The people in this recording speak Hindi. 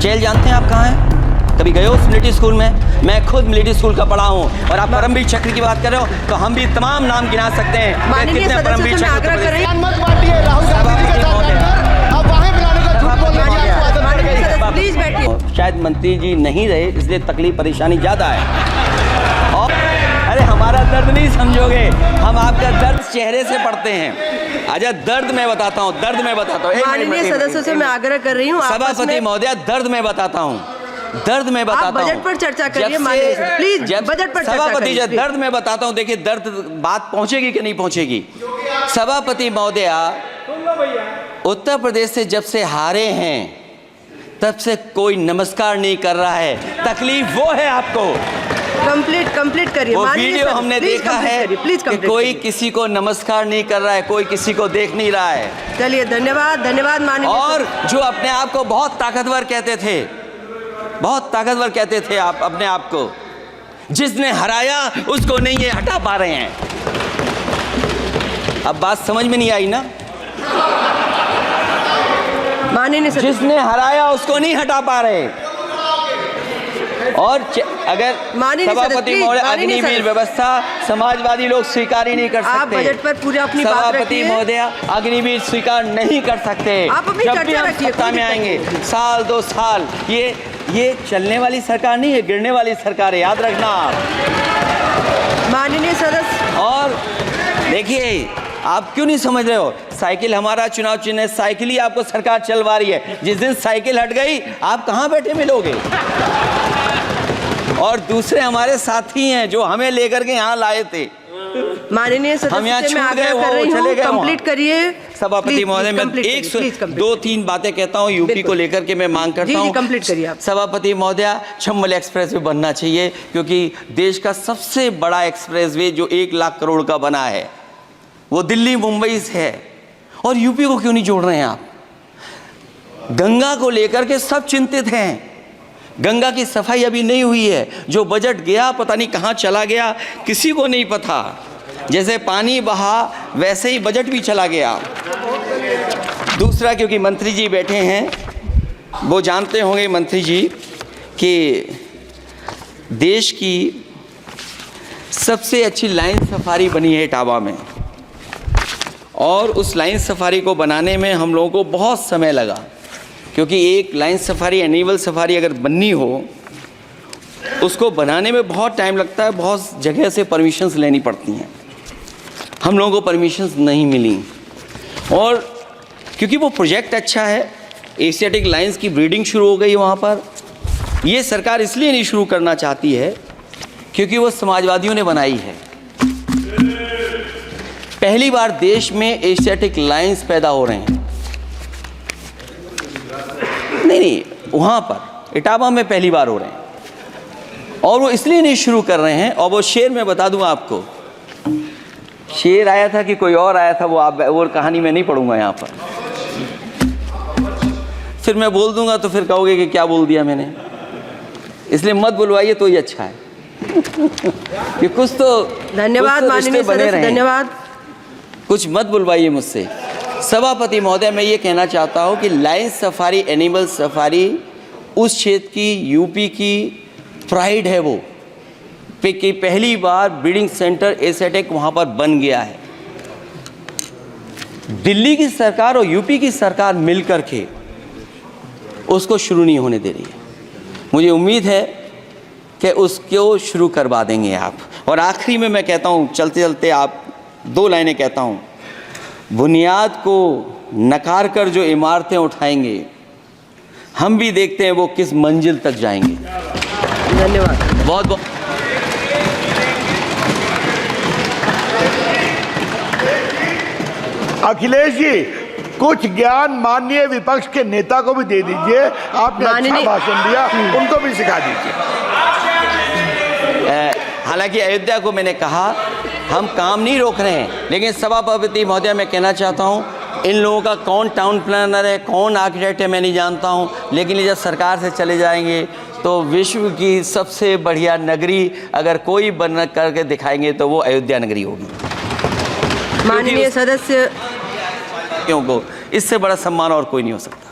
जेल जानते हैं आप कहाँ है? कभी गए हो उस मिलिट्री स्कूल में? मैं खुद मिलिट्री स्कूल का पढ़ा हूँ। और आप परमवीर चक्र की बात कर रहे हो तो हम भी तमाम नाम गिना सकते हैं। माननीय सदस्य से मैं आग्रह कर रही हूँ, मत बांटिए, राहुल गांधी जी के साथ जाकर अब वहीं बुलाने का झूठ बोलने की आपको आदत पड़ गई है। प्लीज बैठिए। शायद मंत्री जी नहीं रहे इसलिए तकलीफ परेशानी ज़्यादा है। और अरे हमारा दर्द नहीं समझोगे, हम आपका दर्द चेहरे से पढ़ते हैं। अच्छा दर्द मैं बताता हूँ, दर्द मैं बताता हूँ। माननीय सदस्यों से मैं आग्रह कर रही हूँ, सभापति महोदया दर्द मैं बताता हूँ, दर्द मैं बताता हूँ। बजट पर चर्चा करिए माननीय सदस्य, प्लीज बजट पर चर्चा सभापति करिए। जी दर्द मैं बताता हूँ, देखिए दर्द बात पहुंचेगी कि नहीं पहुंचेगी। सभापति महोदया उत्तर प्रदेश से जब से हारे हैं तब से कोई नमस्कार नहीं कर रहा है। तकलीफ वो है आपको। कंप्लीट करिए। वो वीडियो हमने देखा है कि कोई किसी को नमस्कार नहीं कर रहा है, कोई किसी को देख नहीं रहा है। चलिए धन्यवाद माननीय। और जो अपने आप को बहुत ताकतवर कहते थे, बहुत ताकतवर कहते थे आप अपने आप को, जिसने हराया उसको नहीं ये हटा पा रहे हैं। अब बात समझ में नहीं आई ना? माननीय जिसने हराया उसको नहीं हटा पा रहे। और अगर सभापति महोदय अग्निवीर व्यवस्था समाजवादी लोग स्वीकार ही नहीं कर सकते। आप बजट पर पूरा अपनी बात सभापति रखिए। महोदय अग्निवीर स्वीकार नहीं कर सकते। आप अपनी जब भी चर्चा हम रखिए, सत्ता में आएंगे साल 2 साल, ये चलने वाली सरकार नहीं है, गिरने वाली सरकार है, याद रखना आप। माननीय सदस्य। और देखिए आप क्यों नहीं समझ रहे हो, साइकिल हमारा चुनाव चिन्ह है, साइकिल ही आपको सरकार चलवा रही है। जिस दिन साइकिल हट गई आप कहाँ बैठे मिलोगे? और दूसरे हमारे साथी हैं जो हमें लेकर के यहाँ लाए थे। माननीय सदस्य से मैं आग्रह कर रही हूँ, कंप्लीट करिए। सभापति महोदय मैं 1-2-3 बातें कहता हूँ यूपी को लेकर के मैं मांग करता हूँ। कंप्लीट करिए आप। सभापति महोदय चंबल एक्सप्रेस वे बनना चाहिए, क्योंकि देश का सबसे बड़ा एक्सप्रेस वे जो 1 लाख करोड़ का बना है वो दिल्ली मुंबई से है। और यूपी को क्यों नहीं जोड़ रहे हैं आप? गंगा को लेकर के सब चिंतित हैं। गंगा की सफाई अभी नहीं हुई है। जो बजट गया पता नहीं कहाँ चला गया, किसी को नहीं पता। जैसे पानी बहा वैसे ही बजट भी चला गया। दूसरा, क्योंकि मंत्री जी बैठे हैं, वो जानते होंगे मंत्री जी कि देश की सबसे अच्छी लाइन सफारी बनी है इटावा में। और उस लाइन सफारी को बनाने में हम लोगों को बहुत समय लगा, क्योंकि एक लाइन सफारी एनिमल सफारी अगर बननी हो उसको बनाने में बहुत टाइम लगता है, बहुत जगह से परमिशंस लेनी पड़ती हैं। हम लोगों को परमिशंस नहीं मिली। और क्योंकि वो प्रोजेक्ट अच्छा है, एशियाटिक लाइन्स की ब्रीडिंग शुरू हो गई वहाँ पर। ये सरकार इसलिए नहीं शुरू करना चाहती है क्योंकि वो समाजवादियों ने बनाई है। पहली बार देश में एशियाटिक लाइन्स पैदा हो रहे हैं। नहीं, वहाँ पर इटावा में पहली बार हो रहे हैं। और वो इसलिए नहीं शुरू कर रहे हैं। और वो शेर मैं बता दूंगा आपको, शेर आया था कि कोई और आया था, वो कहानी मैं नहीं पढ़ूंगा यहाँ पर। फिर मैं बोल दूंगा तो फिर कहोगे कि क्या बोल दिया मैंने, इसलिए मत बुलवाइए तो ही अच्छा है। कि कुछ तो धन्यवाद माननीय सदस्य, धन्यवाद। कुछ मत बुलवाइए मुझसे। सभापति महोदय मैं ये कहना चाहता हूँ कि लाइन सफारी, एनिमल सफारी उस क्षेत्र की, यूपी की प्राइड है वो, कि पहली बार ब्रीडिंग सेंटर एशियाटिक वहाँ पर बन गया है। दिल्ली की सरकार और यूपी की सरकार मिलकर के उसको शुरू नहीं होने दे रही है। मुझे उम्मीद है कि उसको शुरू करवा देंगे आप। और आखिरी में मैं कहता हूँ, चलते चलते आप 2 लाइनें कहता हूँ। बुनियाद को नकार कर जो इमारतें उठाएंगे, हम भी देखते हैं वो किस मंजिल तक जाएंगे। धन्यवाद। बहुत बहुत अखिलेश जी, कुछ ज्ञान माननीय विपक्ष के नेता को भी दे दीजिए। आपने अच्छा भाषण दिया, उनको भी सिखा दीजिए। हालांकि अयोध्या को मैंने कहा हम काम नहीं रोक रहे हैं, लेकिन सभापति महोदय मैं कहना चाहता हूं, इन लोगों का कौन टाउन प्लानर है, कौन आर्किटेक्ट है मैं नहीं जानता हूं, लेकिन ये जब सरकार से चले जाएंगे तो विश्व की सबसे बढ़िया नगरी अगर कोई बन करके दिखाएंगे तो वो अयोध्या नगरी होगी। माननीय सदस्य को इससे बड़ा सम्मान और कोई नहीं हो सकता।